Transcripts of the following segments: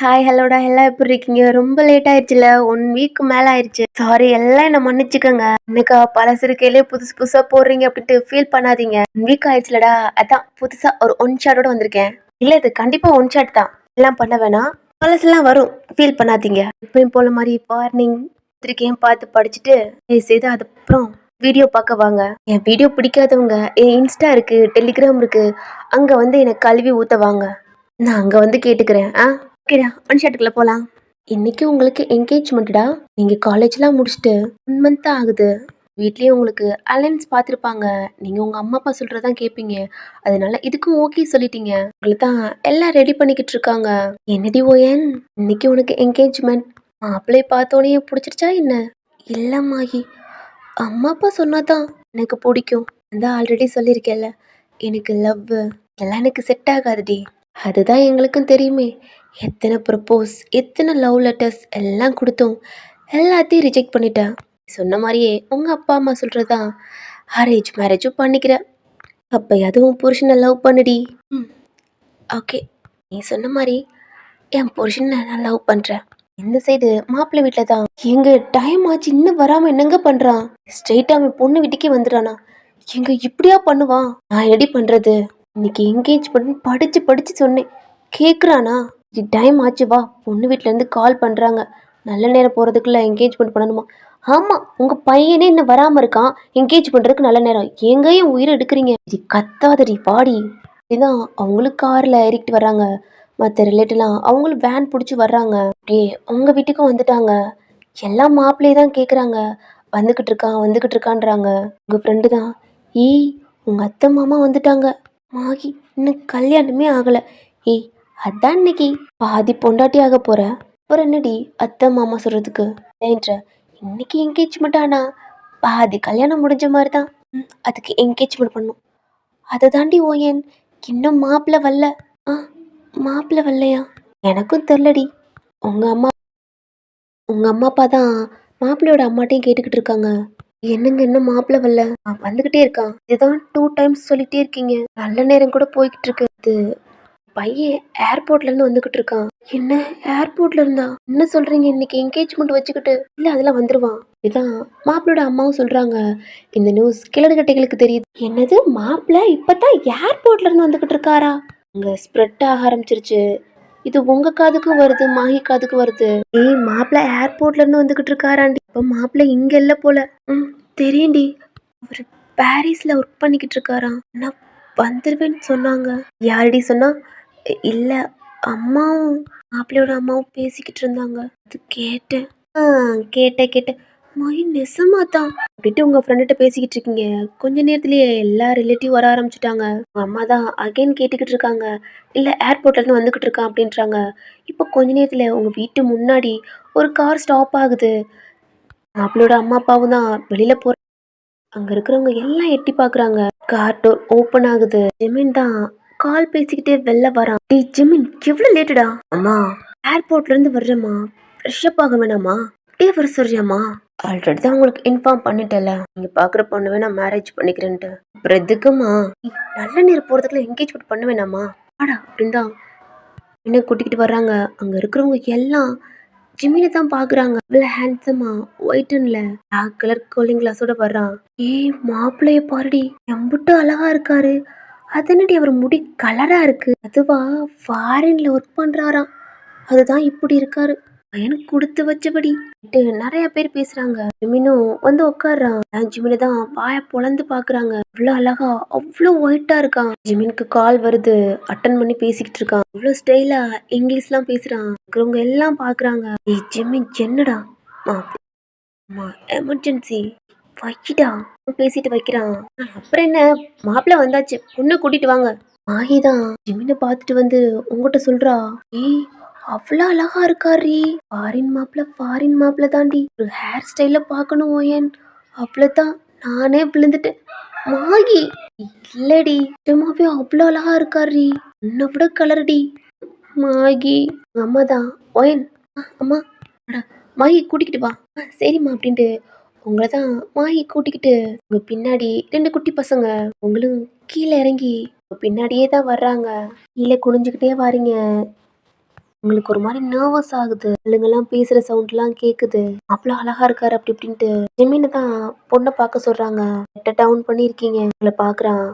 Hi, ஹலோடா எல்லாம் எப்படி இருக்கீங்க? ரொம்ப லேட் ஆயிடுச்சுல. 1 வீக் மேல ஆயிடுச்சு. சாரி எல்லாம் என்ன மன்னிச்சுக்கங்க. என்னக்கா பழசு இருக்கையிலே புதுசு புதுசா போடுறீங்க அப்படின்ட்டு ஃபீல் பண்ணாதீங்க. 1 வீக் ஆயிடுச்சுலடா. அதான் புதுசா ஒரு ஒன் ஷாட்டோட வந்திருக்கேன். இல்ல இது கண்டிப்பா ஒன் ஷாட் தான். எல்லாம் பண்ண வேணாம். பழசுலாம் வரும். ஃபீல் பண்ணாதீங்க. எப்பயும் போல மாதிரி வார்னிங் பத்திரிக்கையும் பார்த்து படிச்சுட்டு செய்து அதுக்கப்புறம் வீடியோ பார்க்க வாங்க. என் வீடியோ பிடிக்காதவங்க என் இன்ஸ்டா இருக்கு, டெலிகிராம் இருக்கு. அங்க வந்து எனக்கு கழுவி ஊத்த வாங்க. நான் அங்க வந்து கேட்டுக்கிறேன். ஓகேடா, ஒன் ஷாட்டுக்குள்ள போலாம். இன்னைக்கு உங்களுக்கு என்கேஜ்மெண்ட்டா? நீங்க காலேஜ்லாம் முடிச்சுட்டு 1 மந்த் தான் ஆகுது. வீட்லயே உங்களுக்கு அலைன்ஸ் பார்த்துருப்பாங்க. நீங்க உங்க அம்மா அப்பா சொல்றதான் கேட்பீங்க. அதனால இதுக்கும் ஓகே சொல்லிட்டீங்க. உங்களுக்கு தான் எல்லாம் ரெடி பண்ணிக்கிட்டு இருக்காங்க. என்னடி ஓயன், இன்னைக்கு உனக்கு என்கேஜ்மெண்ட். மாப்பிள்ளைய பார்த்தோன்னே பிடிச்சிருச்சா என்ன? இல்ல மாகி, அம்மா அப்பா சொன்னாதான் எனக்கு பிடிக்கும். அதான் ஆல்ரெடி சொல்லியிருக்கேன்ல, எனக்கு லவ் எல்லாம் எனக்கு செட் ஆகாதுடி. அதுதான் எங்களுக்கும் தெரியுமே. எத்தனை ப்ரப்போஸ், எத்தனை லவ் லெட்டர்ஸ் எல்லாம் கொடுத்தோம். எல்லாத்தையும் ரிஜெக்ட் பண்ணிட்டேன். சொன்ன மாதிரியே உங்க அப்பா அம்மா சொல்றதான் அரேஞ்ச் மேரேஜும் பண்ணிக்கிறேன். அப்ப அதுவும் புருஷனை லவ் பண்ணுடி. ம், ஓகே. நீ சொன்ன மாதிரி என் புருஷனை நான் லவ் பண்றேன். இந்த சைடு மாப்பிள்ளை வீட்டில் தான். எங்க டைம் ஆச்சு இன்னும் வராம என்னங்க பண்றான்? ஸ்ட்ரெயிட்டா அவன் பொண்ணு வீட்டுக்கே வந்துடுறானா? எங்க இப்படியா பண்ணுவான்? நான் எப்படி பண்றது? இன்னைக்கு என்கேஜ் பண்ணி படிச்சு படிச்சு சொன்னேன், கேக்குறானா? இது டைம் ஆச்சு வா, பொண்ணு வீட்ல இருந்து கால் பண்றாங்க. நல்ல நேரம் போறதுக்குள்ள என்கேஜ்மெண்ட் பண்ணணுமா? ஆமா, உங்க பையனே இன்னும் வராம இருக்கான். என்கேஜ் பண்றதுக்கு நல்ல நேரம். எங்க என் உயிரை எடுக்கிறீங்க? இது கத்தாதடி பாடி. இதுதான் அவங்களுக்கு கார்ல ஏறிக்கிட்டு வர்றாங்க. மற்ற ரிலேட்டிவ்லாம் அவங்களும் வேன் பிடிச்சி வர்றாங்க. அப்படியே உங்க வீட்டுக்கும் வந்துட்டாங்க. எல்லாம் மாப்பிள்ளையே தான் கேட்குறாங்க. வந்துக்கிட்டு இருக்கான்றாங்க. உங்க ஃப்ரெண்டு தான். ஏய், உங்க அத்தை மாமா வந்துட்டாங்க. மாகி, இன்னும் கல்யாணமே ஆகலை. ஏய், அதான் இன்னைக்கு பாதி பொண்டாட்டி ஆக போற. அப்புறம் என்னடி அத்தை மாமா சொல்றதுக்கு ஏன்ற? இன்னைக்கு என்கேஜ்மெண்ட் ஆனா பாதி கல்யாணம் முடிஞ்ச மாதிரி தான். அதுக்கு என்கேஜ்மெண்ட் பண்ணும். அதை தாண்டி ஓயன், இன்னும் மாப்பிள்ளை வரல. ஆ, மாப்பிள்ளை வரலையா? எனக்கும் தெரிலடி. உங்க அம்மா உங்க அம்மா அப்பா தான் மாப்பிள்ளையோட அம்மாட்டையும் கேட்டுக்கிட்டு இருக்காங்க. என்னங்க இன்னும் மாப்பிள்ளை வரல? வந்துகிட்டே இருக்கான். இதுதான் 2 டைம்ஸ் சொல்லிட்டே இருக்கீங்க. நல்ல நேரம் கூட போய்கிட்டு இருக்கு. இது பையன் ஏர்போர்ட்ல இருந்து வந்துகிட்டு இருக்கான். என்ன, ஏர்போர்ட்ல இருந்தா? என்ன சொல்றீங்க? இன்னைக்கு என்கேஜ்மெண்ட் வச்சுக்கிட்டு? இல்ல அதெல்லாம் வந்துருவான். இதான் மாப்பிளோட அம்மாவும் சொல்றாங்க. இந்த நியூஸ் கிழடு கட்டைகளுக்கு தெரியுது. என்னது, மாப்பிள்ளை இப்பதான் ஏர்போர்ட்ல இருந்து வந்துகிட்டு இருக்காரா? அங்க ஸ்ப்ரெட் ஆக ஆரம்பிச்சிருச்சு. இது உங்க காதுக்கும் வருது, மாஹி காதுக்கும் வருது. ஏய், மாப்பிள்ளை ஏர்போர்ட்ல இருந்து வந்துகிட்டு இருக்காராண்டி. இப்ப மாப்பிள்ளை இங்க இல்ல போல. ம், தெரியும்டி. அவரு பாரிஸ்ல ஒர்க் பண்ணிக்கிட்டு இருக்காராம். நான் வந்துருவேன்னு சொன்னாங்க. யாரடி சொன்னா? இல்ல, அம்மாவும் மாப்பிள்ளையோட அம்மாவும் பேசிக்கிட்டு இருந்தாங்க. அது கேட்டேன். கேட்டேன். மை நெசமா தான் அப்படின்ட்டு உங்க ஃப்ரெண்ட்ட பேசிக்கிட்டு இருக்கீங்க. கொஞ்ச நேரத்திலேயே எல்லா ரிலேட்டிவ் வர ஆரம்பிச்சுட்டாங்க. உங்க அம்மா தான் அகைன் கேட்டுக்கிட்டு இருக்காங்க. இல்ல, ஏர்போர்ட்ல இருந்து வந்துகிட்டு இருக்கான் அப்படின்றாங்க. இப்போ கொஞ்ச நேரத்துல உங்க வீட்டு முன்னாடி ஒரு கார் ஸ்டாப் ஆகுது. மாப்பிள்ளையோட அம்மா அப்பாவும் தான் வெளியில போற. அங்க இருக்கிறவங்க எல்லாம் எட்டி பாக்குறாங்க. கார் டோர் ஓபன் ஆகுது. ஜெமின் தான் கால் பேசிக்கிட்டே வெளில வரான். டேய் ஜெமின், எவ்வளவு லேட்டுடா? அம்மா, ஏர்போர்ட்ல இருந்து வர்றேம்மா. ஃப்ரெஷ் அப் ஆக வேணாமா? அப்படியே வர சொல்றியாம்மா? ஆல்ரெடி தான் உங்களுக்கு இன்ஃபார்ம் பண்ணிட்டேல, நீங்க பாக்குற பொண்ணு வேணா மேரேஜ் பண்ணிக்கிறேன்ட்டு. அப்புறம் எதுக்குமா? நல்ல நேரம் போறதுக்குள்ள என்கேஜ்மெண்ட் பண்ண வேணாமா? வாடா அப்படின்னு தான் என்ன கூட்டிக்கிட்டு வர்றாங்க. அங்க இருக்கிறவங்க எல்லாம் ஜிமினை தான் பாக்குறாங்க. இவ்வளவு ஹேண்ட்ஸமா ஒயிட்ல பிளாக் கலர் கூலிங் கிளாஸோட வர்றான். ஏய், மாப்பிள்ளைய பாருடி, எம்புட்டு அழகா இருக்காரு. அதனடி அவர் முடி கலரா இருக்கு. அதுவா, ஃபாரின்ல ஒர்க் பண்றாராம். அதுதான் இப்படி இருக்காரு. எனக்கு கொடுத்து வச்சபடி நிறைய பேர் பேசுறாங்க. ஜிமினும் வந்து உட்காடுறான். ஜிமினை தான் வாய பொளந்து பாக்குறாங்க. அவ்வளவு அழகா, அவ்வளவு ஒயிட்டா இருக்கான். ஜிமினுக்கு கால் வருது. அட்டன் பண்ணி பேசிக்கிட்டு இருக்கான். அவ்வளவு ஸ்டைலா இங்கிலீஷ்லாம் பேசுறான். இருக்கிறவங்க எல்லாம் பாக்குறாங்க. ஏய் ஜிமின், என்னடா? எமர்ஜென்சி வைக்கிடா பேசிட்டு வைக்கிறான். அப்புறம் என்ன, மாப்பிள்ள வந்தாச்சு, பொண்ணு கூட்டிட்டு வாங்க. மாகிதான் ஜிமினை பார்த்துட்டு வந்து உங்ககிட்ட சொல்றா. ஏய், அவ்வளோ அழகா இருக்காரி. ஃபாரின் மாப்பிள்ள தாண்டி. ஒரு ஹேர் ஸ்டைல பார்க்கணும் ஓயன். அவ்வளோதான், நானே விழுந்துட்டேன். மாகி, இல்லடி, நிஜமாவே அவ்வளோ அழகா இருக்காரி. உன்னை விட கலர்டி. மாகி, உங்க அம்மா தான். ஓயன், அம்மா, அடா, மாகி கூட்டிக்கிட்டு வா. சரிம்மா அப்படின்ட்டு உங்களை தான் மாகி கூட்டிக்கிட்டு உங்க பின்னாடி 2 குட்டி பசங்க உங்களும் கீழே இறங்கி உங்க பின்னாடியே தான் வர்றாங்க. கீழே குனிஞ்சுக்கிட்டே வாரீங்க. உங்களுக்கு ஒரு மாரி நர்வஸ் ஆகுது. ஆளுங்கலாம் பேசுற சவுண்ட்லாம் கேக்குது. அவ்ளோ அழகா இருக்காரு அப்படி இப்படின்ட்டு. ஜிமின்னு தான் பொண்ண பார்க்க சொல்றாங்க. ஹெட்ட டவுன் பண்ணியிருக்கீங்க. உங்கள பார்க்குறான்.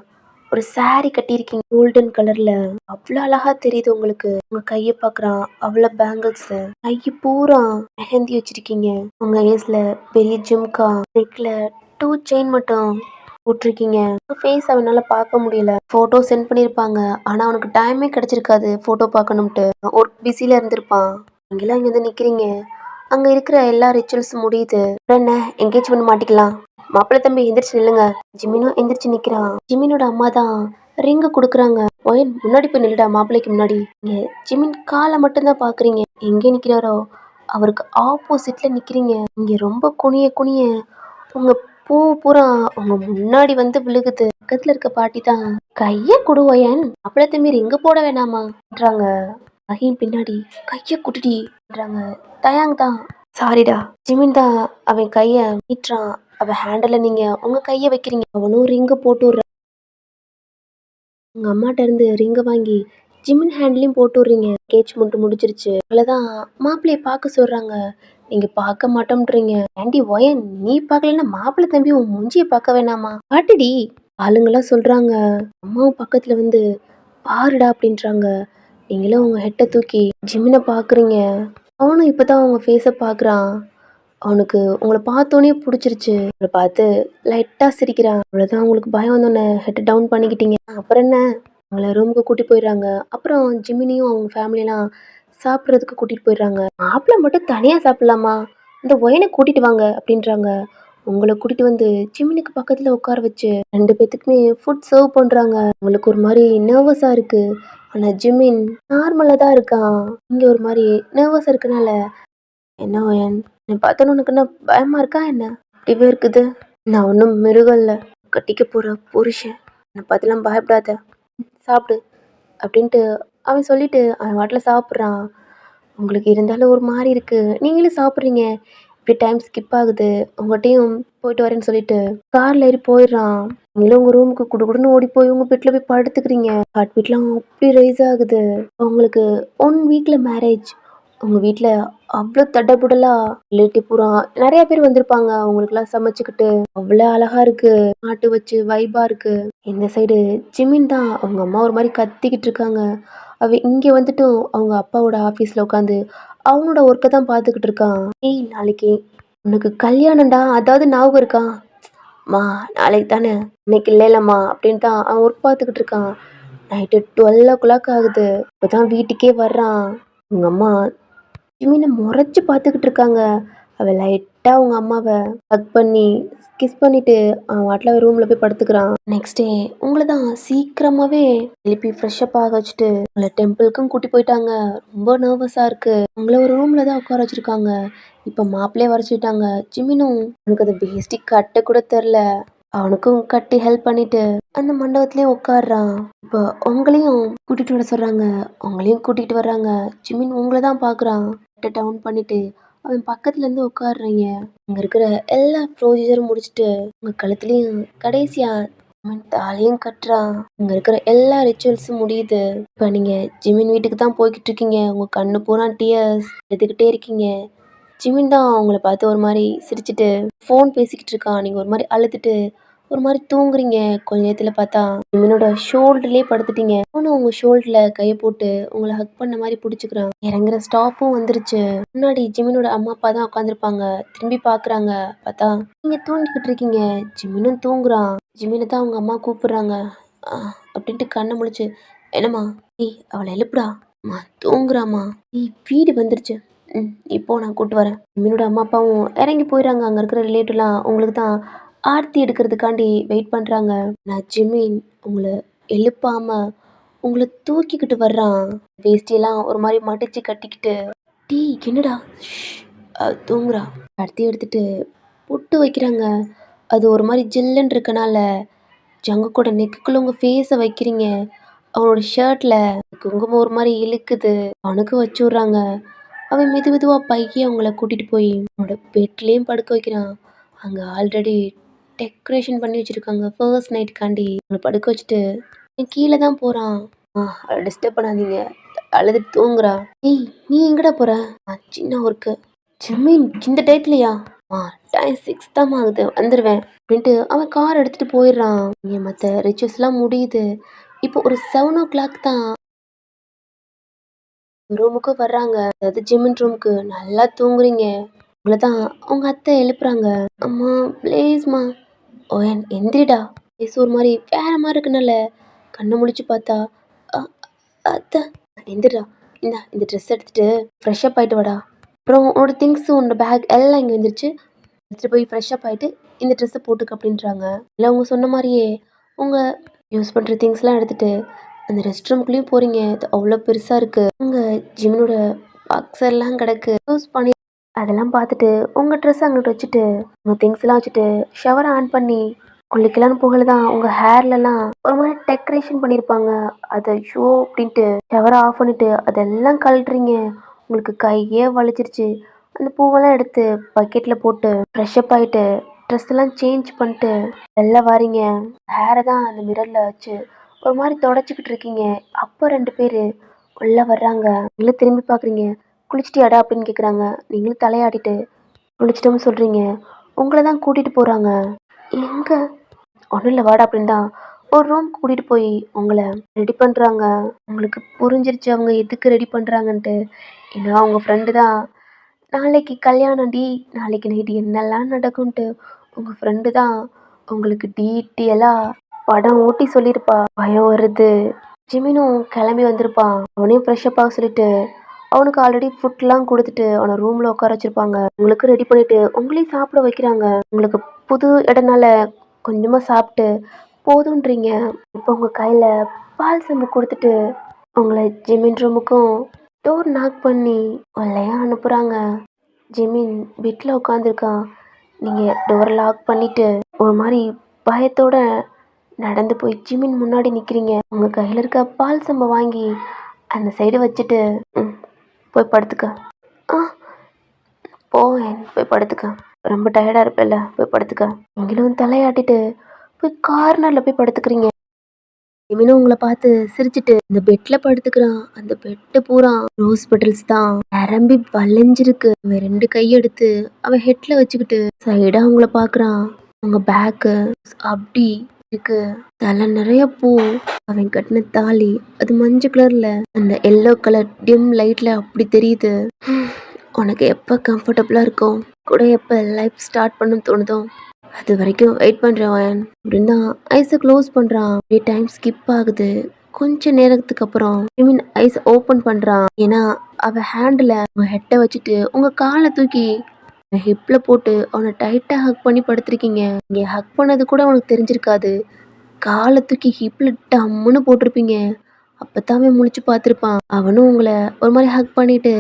ஒரு சாரி கட்டியிருக்கீங்க. கோல்டன் கலர்ல. அவ்ளோ அழகா தெரியுது உங்களுக்கு. உங்க கைய பார்க்குறான். அவ்ளோ பேங்கிள்ஸு. கை பூரா மெஹந்தி வச்சிருக்கீங்க. உங்க ஏஸ்ல பெரிய ஜிம்கா. நெக்ல 2 செயின் மட்டும் போட்டிருக்கீங்க. ஃபேஸ் அவனால பார்க்க முடியல. ஃபோட்டோ சென்ட் பண்ணியிருப்பாங்க. ஆனா அவனுக்கு டைமே கிடைச்சிருக்காது ஃபோட்டோ பார்க்கணும்ட்டு. ஒர்க் பிஸில இருந்திருப்பான். நீங்கலாம் இங்க வந்து நிக்கிறீங்க. அங்க இருக்கிற எல்லா ரிச்சுவல்ஸும் முடியுது. அப்புறம் என்ன என்கேஜ்மெண்ட் மாட்டிக்கலாம். மாப்பிள்ளை தம்பி எந்திரிச்சு நில்லுங்க. ஜிமினும் எந்திரிச்சு நிக்கிறான். ஜிமினோட அம்மா தான் ரிங்கு குடுக்குறாங்க. ஒயன் முன்னாடி போய் நில்லுடா மாப்பிள்ளைக்கு முன்னாடி. இங்க ஜிமின் காலை மட்டும்தான் பாக்குறீங்க. எங்க நிக்கிறாரோ அவருக்கு ஆப்போசிட்ல நிக்கிறீங்க. இங்க ரொம்ப குனிய குனிய உங்க பூ பூரா உங்க முன்னாடி வந்து விழுகுது. பக்கத்துல இருக்க பாட்டி தான் கைய குடு ஒயன். மாப்பிள்ளை தம்பி ரிங்கு போட வேணாமான்றாங்க. ரஹீம் பின்னாடி கைய குடுடின்றாங்க. தயாங் தான் சாரிடா. ஜிமின் தான் அவன் கைய நீட்டுறான். அவன் ஹேண்டில் நீங்க உங்க கைய வைக்கிறீங்க. அவனும் ரிங்கு போட்டு விடுறான். உங்க அம்மாட்ட இருந்து ரிங்க வாங்கி ஜிமின் ஹேண்ட்லயும் போட்டு விடுறீங்க. என்கேஜ்மெண்ட் முடிஞ்சிருச்சு. அவ்வளவுதான் மாப்பிள்ளைய பார்க்க சொல்றாங்க. நீங்க பார்க்க மாட்டோம்ன்றீங்க. ஆண்டி ஒயன் நீ பார்க்கலன்னா மாப்பிள்ளை தம்பி உன் மூஞ்சிய பார்க்க வேணாமா? காட்டுடி. ஆளுங்கெல்லாம் சொல்றாங்க. அம்மாவும் பக்கத்துல வந்து பாருடா அப்படின்றாங்க. நீங்களும் உங்க ஹெட்ட தூக்கி ஜிமினை பாக்குறீங்க. அவனும் இப்பதான் உங்க ஃபேஸ பாக்குறான். அவனுக்கு உங்கள பார்த்தோனே புடிச்சிருச்சு. உங்கள பார்த்து லைட்டா சிரிக்கிறான். அவ்வளவுதான் உங்களுக்கு பயம் வந்தோனே ஹெட் டவுன் பண்ணிக்கிட்டீங்க. அப்புறம் என்ன? உங்கள ரூமுக்கு கூட்டிட்டு போயிடுறாங்க. அப்புறம் ஜிமினியும் அவங்க ஃபேமிலிலாம் சாப்பிட்றதுக்கு கூட்டிட்டு போயிடுறாங்க. மாப்பிள்ளை மட்டும் தனியா சாப்பிடலாமா? இந்த ஒயனை கூட்டிட்டு வாங்க அப்படின்றாங்க. உங்கள கூட்டிட்டு வந்து ஜிமினுக்கு பக்கத்துல உட்கார வச்சு 2 பேத்துக்குமே ஃபுட் சர்வ் பண்றாங்க. உங்களுக்கு ஒரு மாதிரி நர்வஸா இருக்கு. ஆனா ஜிமின் நார்மலா தான் இருக்கான். இங்க ஒரு மாதிரி நர்வஸா இருக்கனால என்ன ஒயன் என்னை பார்த்தோன்னு உனக்கு என்ன பயமா இருக்கா என்ன? இப்படிவே இருக்குது. நான் ஒன்றும் மிருகம் இல்லை. கட்டிக்க போற புருஷன். என்னை பார்த்துலாம் பயப்படாத. சாப்பிடு அப்படின்ட்டு அவன் சொல்லிட்டு அவன் வாட்டில் சாப்பிட்றான். உங்களுக்கு இருந்தாலும் ஒரு மாதிரி இருக்கு. நீங்களும் சாப்பிட்றீங்க. இப்படி டைம் ஸ்கிப் ஆகுது. உங்கள்கிட்டையும் போயிட்டு வரேன்னு சொல்லிட்டு கார்ல ஏறி போயிடுறான். நீங்களும் உங்க ரூமுக்கு குடுகுடுன்னு ஓடி போய் உங்க பெட்ல போய் படுத்துக்கிறீங்க. ஹார்ட் பீட்லாம் அப்படி ரைஸ் ஆகுது. உங்களுக்கு 1 வீக்ல மேரேஜ். உங்க வீட்ல அவ்வளோ தடபுடலா ரிலேட்டிவ் பூரா நிறைய பேர் வந்திருப்பாங்க. அவங்களுக்குலாம் சமைச்சுக்கிட்டு அவ்வளோ அழகா இருக்கு. பாட்டு வச்சு வைபா இருக்கு. இந்த சைடு ஜிமின் தான் அவங்க அம்மா ஒரு மாதிரி கத்திக்கிட்டு இருக்காங்க. அவன் இங்க வந்துட்டும் அவங்க அப்பாவோட ஆஃபீஸ்ல உட்காந்து அவனோட ஒர்க்கை தான் பார்த்துக்கிட்டு இருக்கான். ஏய் நாளைக்கு உனக்கு கல்யாணம்டா அதாவது ஞாபகம் இருக்கா? மா நாளைக்கு தானே. இன்னைக்கு இல்லைல்லம்மா அப்படின்னு தான் அவன் ஒர்க் பார்த்துக்கிட்டு இருக்கான். நைட்டு 12 ஆகுது. இப்போதான் வீட்டுக்கே வர்றான். உங்க அம்மா ஜிமினை முறைச்சு பார்த்துக்கிட்டு இருக்காங்க. அவ லைட்டா அவங்க அம்மாவை ஹக் பண்ணி கிஸ் பண்ணிட்டு அவன் வாட்டில் ரூம்ல போய் படுத்துக்கிறான். நெக்ஸ்ட் டே உங்களை தான் சீக்கிரமாவே எழுப்பி ஃப்ரெஷ் அப் ஆக வச்சுட்டு உங்களை டெம்பிளுக்கும் கூட்டி போயிட்டாங்க. ரொம்ப நர்வஸா இருக்கு. உங்களை ஒரு ரூம்ல தான் உட்கார வச்சிருக்காங்க. இப்போ மாப்பிள்ளையே வரைச்சிட்டாங்க. ஜிமினும் உனக்கு அது பேசிக் கட்ட கூட தெரில. அவனுக்கும் கட்டி ஹெல்ப் பண்ணிட்டு அந்த மண்டபத்திலயும் உட்காடுறான். இப்போ உங்களையும் கூட்டிட்டு வர சொல்றாங்க. உங்களையும் கூட்டிட்டு வர்றாங்க. ஜிமின் உங்களை தான் பாக்குறான். டவுன் பண்ணிட்டு அவன் பக்கத்துல இருந்து உட்காடுறீங்க. அங்க இருக்கிற எல்லா ப்ரொசீஜரும் முடிச்சுட்டு உங்க கழுத்துலயும் கடைசியா அவன் தாலியும் கட்டுறான். இங்க இருக்கிற எல்லா ரிச்சுவல்ஸும் முடியுது. இப்ப நீங்க ஜிமின் வீட்டுக்கு தான் போய்கிட்டு இருக்கீங்க. உங்க கண்ணு பூரா டியர்ஸ் எடுத்துக்கிட்டே இருக்கீங்க. ஜிமின் தான் அவங்கள பார்த்து ஒரு மாதிரி சிரிச்சுட்டு ஃபோன் பேசிக்கிட்டு இருக்கான். நீங்க ஒரு மாதிரி அழுதுட்டு ஒரு மாதிரி தூங்குறீங்க. கொஞ்ச நேரத்துல பார்த்தா ஜிமினோட ஷோல்டர்லயே படுத்துட்டீங்க. அவனும் உங்க ஷோல்டர்ல கையை போட்டு உங்களை ஹக் பண்ண மாதிரி பிடிச்சிக்கிறான். இறங்குற ஸ்டாப்பும் வந்துருச்சு. முன்னாடி ஜிமினோட அம்மா அப்பா தான் உட்காந்துருப்பாங்க. திரும்பி பாக்குறாங்க. பார்த்தா நீங்க தூங்கிக்கிட்டு இருக்கீங்க. ஜிமினும் தூங்குறான். ஜிமினை தான் அவங்க அம்மா கூப்பிடுறாங்க. அப்படின்ட்டு கண்ணை முழிச்சு என்னம்மா ஏய் அவளை எழுப்புடா. அம்மா தூங்குறாம்மா. ஏய் வீடு வந்துருச்சு. இப்போ நான் கூட்டு வரேன். ஜிமினோட அம்மா அப்பாவும் இறங்கி போயிடுறாங்க. அங்கே இருக்கிற ரிலேட்டிவ்லாம் உங்களுக்கு தான் ஆர்த்தி எடுக்கிறதுக்காண்டி வெயிட் பண்ணுறாங்க. நான் ஜிமின் உங்களை எழுப்பாம உங்களை தூக்கிக்கிட்டு வர்றான். வேஷ்டியெல்லாம் ஒரு மாதிரி மடிச்சு கட்டிக்கிட்டு டீ என்னடா தூங்குறா. ஆர்த்தி எடுத்துட்டு பொட்டு வைக்கிறாங்க. அது ஒரு மாதிரி ஜில்லுன்னு இருக்கனால ஜங்குக்கோட நெக்குக்குள்ள உங்கள் ஃபேஸை வைக்கிறீங்க. அவனோட ஷர்ட்ல குங்குமம் ஒரு மாதிரி இழுக்குது. அவனுக்கு வச்சு விட்றாங்க. அவன் மெது மெதுவாக பைக்கி அவங்கள கூட்டிகிட்டு போய் அவனோட பெட்லேயும் படுக்க வைக்கிறான். அங்கே ஆல்ரெடி டெக்கரேஷன் பண்ணி வச்சுருக்காங்க ஃபர்ஸ்ட் நைட்டுக்காண்டி. அவனை படுக்க வச்சுட்டு அவன் கீழே தான் போகிறான். அவளை டிஸ்டர்ப் பண்ணாதீங்க. அழுதுட்டு தூங்குறா. ஏய் நீ எங்கடா போற? சின்ன ஒர்க்கு. ஜிம்மின் இந்த டயத்துலயா? டைம் 6 தான் ஆகுது வந்துருவேன் அப்படின்ட்டு அவன் கார் எடுத்துட்டு போயிடுறான். இங்க மத்த ரிச்சுவல்ஸ்லாம் முடியுது. இப்போ ஒரு 7 o'clock தான் ரூமுக்கு வர்றாங்க. அதாவது ஜிம்மின் ரூமுக்கு. நல்லா தூங்குறீங்க. உங்களதான் அவங்க அத்தை எழுப்புறாங்க. அம்மா ப்ளீஸ்மா. ஓயன் எந்திரிடா. ஃபேஸ் ஒரு மாதிரி வேற மாதிரி இருக்குனால கண்ணை முழிச்சு பார்த்தா "அ, அத்தை எந்திரா. இந்த ட்ரெஸ் எடுத்துட்டு ஃப்ரெஷ் அப் ஆயிட்டு வாடா. அப்புறம் உன்னோட திங்ஸ் உன்னோட பேக் எல்லாம் இங்கே வந்துருச்சு. எடுத்துட்டு போய் ஃப்ரெஷ் அப் ஆயிட்டு இந்த ட்ரெஸ்ஸை போட்டுக்க அப்படின்றாங்க. இல்லை அவங்க சொன்ன மாதிரியே உங்க யூஸ் பண்ணுற திங்ஸ்லாம் எடுத்துட்டு அந்த ரெஸ்ட் ரூம்குள்ளேயும் போறீங்க. அது அவ்வளோ பெருசாக இருக்கு. உங்க ஜிம்னோட பாக்ஸ் எல்லாம் கிடக்கு யூஸ் பண்ணி அதெல்லாம் பார்த்துட்டு உங்கள் ட்ரெஸ் அங்கிட்டு வச்சுட்டு உங்கள் திங்ஸ்லாம் வச்சுட்டு ஷவர் ஆன் பண்ணி குளிக்கலான்னு புகழ தான் உங்கள் ஹேர்லலாம் ஒரு மாதிரி டெக்கரேஷன் பண்ணியிருப்பாங்க. அதை ஷோ அப்படின்ட்டு ஷவரை ஆஃப் பண்ணிட்டு அதெல்லாம் கழட்டுறீங்க. உங்களுக்கு கையே வலிச்சிருச்சு. அந்த பூவெல்லாம் எடுத்து பக்கெட்டில் போட்டு ஃப்ரெஷ் அப் ஆகிட்டு ட்ரெஸ் எல்லாம் சேஞ்ச் பண்ணிட்டு வெளில வாரீங்க. ஹேரை தான் அந்த மிரரில் வச்சு ஒரு மாதிரி தொடச்சிக்கிட்டு இருக்கீங்க. அப்போ 2 பேர் உள்ள வர்றாங்க. நீங்களும் திரும்பி பார்க்குறீங்க. குளிச்சிட்டியாடா அப்படின்னு கேட்குறாங்க. நீங்களும் தலையாடிட்டு குளிச்சிட்டோம்னு சொல்கிறீங்க. உங்களை தான் கூட்டிகிட்டு போகிறாங்க. எங்க? ஒன்றும் இல்லை வாடா அப்படின்னு தான் ஒரு ரூம் கூட்டிகிட்டு போய் உங்களை ரெடி பண்ணுறாங்க. உங்களுக்கு புரிஞ்சிருச்சு அவங்க எதுக்கு ரெடி பண்ணுறாங்கன்ட்டு. ஏன்னா அவங்க ஃப்ரெண்டு தான் நாளைக்கு கல்யாணம்டி, நாளைக்கு நைட்டு என்னெல்லாம் நடக்கும்ன்ட்டு உங்கள் ஃப்ரெண்டு தான் உங்களுக்கு டீட்டெயிலாக படம் ஓட்டி சொல்லியிருப்பா. பயம் வருது. ஜிமினும் கிளம்பி வந்திருப்பான். அவனையும் ஃப்ரெஷ்அப் ஆக சொல்லிட்டு அவனுக்கு ஆல்ரெடி ஃபுட்லாம் கொடுத்துட்டு அவனை ரூமில் உட்கார வச்சுருப்பாங்க. உங்களுக்கு ரெடி பண்ணிவிட்டு உங்களையும் சாப்பிட வைக்கிறாங்க. உங்களுக்கு புது இடனால கொஞ்சமாக சாப்பிட்டு போதுன்றீங்க. இப்போ உங்கள் கையில் பால் சம்பு கொடுத்துட்டு உங்களை ஜிமின் ரூமுக்கும் டோர் நாக் பண்ணி உள்ளேயே அனுப்புகிறாங்க. ஜிமின் பெட்டில் உட்காந்துருக்கான். நீங்கள் டோர் லாக் பண்ணிவிட்டு ஒரு மாதிரி பயத்தோட நடந்து போய் ஜிமின் முன்னாடி நிற்கிறீங்க. உங்கள் கையில் இருக்க பால் சம்பை வாங்கி அந்த சைடு வச்சுட்டு போய் படுத்துக்க. ஆ போவேன் போய் படுத்துக்க. ரொம்ப டயர்டாக இருப்பேல்ல போய் படுத்துக்க. நீங்களும் தலையாட்டிட்டு போய் கார்னரில் போய் படுத்துக்கிறீங்க. ஜிமினும் உங்களை பார்த்து சிரிச்சிட்டு இந்த பெட்டில் படுத்துக்கிறான். அந்த பெட்டு பூரா ரோஸ் பெட்டல்ஸ் தான் நிரம்பி வளைஞ்சிருக்கு. அவன் 2 கை எடுத்து அவன் ஹெட்ல வச்சுக்கிட்டு சைடா உங்களை பார்க்குறான். உங்க பேக்கு அப்படி இருக்கு. தலை நிறைய பூ. அவன் கட்டின தாலி அது மஞ்சள் கலர்ல அந்த எல்லோ கலர் டிம் லைட்ல அப்படி தெரியுது. உனக்கு எப்போ கம்ஃபர்டபுளாக இருக்கும் கூட எப்போ லைஃப் ஸ்டார்ட் பண்ண தோணுதோ அது வரைக்கும் வெயிட் பண்ணுறவன் அப்படின்னு தான் ஐஸை க்ளோஸ் பண்ணுறான். அப்படியே டைம் ஸ்கிப் ஆகுது. கொஞ்ச நேரத்துக்கு அப்புறம் மீன் ஐஸ் ஓப்பன் பண்ணுறான். ஏன்னா அவன் ஹேண்டில் உங்கள் ஹெட்டை வச்சுட்டு உங்கள் காலை தூக்கி ஹிப்பில் போட்டு அவனை டைட்டாக ஹக் பண்ணி படுத்திருக்கீங்க. நீங்கள் ஹக் பண்ணது கூட அவனுக்கு தெரிஞ்சிருக்காது. காலை தூக்கி ஹிப்பில் டம்முன்னு போட்டிருப்பீங்க. அப்போ தான் அவன் முழிச்சு பார்த்துருப்பான். அவனும் உங்களை ஒரு மாதிரி ஹக் பண்ணிட்டு